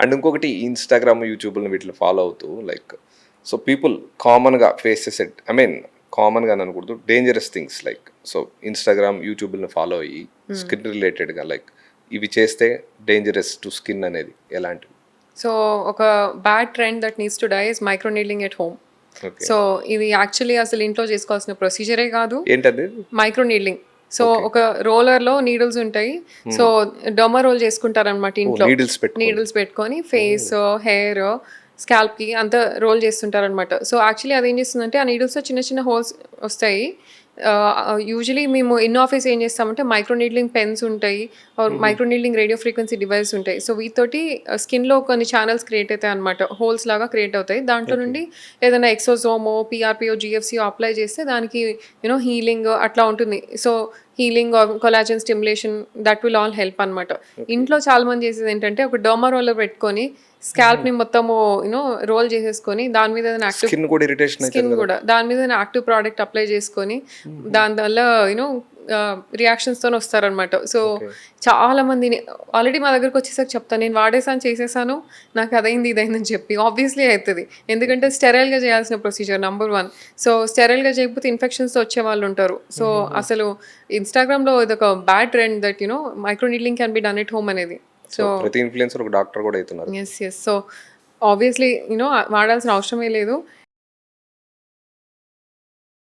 And ఇంకొకటి Instagram, యూట్యూబ్‌లని వీటిని follow అవుతూ లైక్ సో పీపుల్ కామన్‌గా ఫేస్ చేసే ఐ మీన్ కామన్‌గా అని అనకూడదు. Dangerous things like so Instagram, యూట్యూబ్‌లని ఫాలో అయ్యి స్కిన్ రిలేటెడ్‌గా లైక్ ఇవి చేస్తే డేంజరస్ టు స్కిన్ అనేది ఎలాంటివి? సో ఒక bad trend that needs to die is micro needling at home. Okay. So ఇది యాక్చువల్లీ అసలు ఇంట్లో చేసుకోవాల్సిన ప్రొసీజరే కాదు. ఏంటది? Micro needling. So okay. ఒక రోలర్‌లో నీడిల్స్ ఉంటాయి. సో డర్మా రోల్ చేసుకుంటారనమాట ఓహ్! ఇంట్లో. నీడిల్స్ పెట్టుకొని. నీడిల్స్ పెట్టుకొని ఫేస్, హెయిర్, స్కాల్ప్‌కి అంతా రోల్ చేస్తుంటారనమాట. సో యాక్చువల్లీ అదేం చేస్తుందంటే ఆ నీడిల్స్‌లో చిన్న చిన్న హోల్స్ వస్తాయి. యూజువలీ మేము ఇన్ ఆఫీస్ ఏం చేస్తామంటే మైక్రో నీడ్లింగ్ పెన్స్ ఉంటాయి. Micro needling radio frequency device ఉంటాయి. సో వీటితోటి స్కిన్‌లో కొన్ని ఛానెల్స్ క్రియేట్ అవుతాయి అనమాట. హోల్స్ లాగా క్రియేట్ అవుతాయి. దాంట్లో నుండి ఏదైనా ఎక్సోజోమో, పీఆర్‌పీఓ, జీఎఫ్సీఓ అప్లై చేస్తే దానికి హీలింగ్ అట్లా ఉంటుంది. So healing, collagen stimulation that will all help అనమాట. ఇంట్లో చాలా మంది చేసేది ఏంటంటే ఒక డర్మా రోలర్ పెట్టుకొని స్కాల్ప్‌ని మొత్తము రోల్ చేసేసుకొని దాని మీద ఏదైనా యాక్టివ్ స్కిన్ కూడా ఇరిటేషన్ స్కిన్ అయితది కదా! కూడా దాని మీద యాక్టివ్ ప్రోడక్ట్ అప్లై చేసుకొని దాని వల్ల రియాక్షన్స్తోనే వస్తారనమాట. So okay. చాలా మందిని ఆల్రెడీ మా దగ్గరకు వచ్చేసాక చెప్తాను, నేను వాడేసాను, చేసేసాను, నాకు అదైంది ఇదైందని చెప్పి. ఆబ్వియస్లీ అవుతుంది, ఎందుకంటే స్టెరైల్గా చేయాల్సిన ప్రొసీజర్ నంబర్ 1. సో స్టెరైల్గా చేయకపోతే ఇన్ఫెక్షన్స్తో వచ్చే వాళ్ళు ఉంటారు. సో అసలు ఇన్స్టాగ్రామ్లో ఇదొక bad trend that micro needling can be done at home అనేది. సో ప్రతి ఇన్‌ఫ్లుయెన్సర్ ఒక డాక్టర్ కూడా అయితున్నారు. ఎస్. సో ఆబ్వియస్లీ వాడాల్సిన అవసరమే లేదు.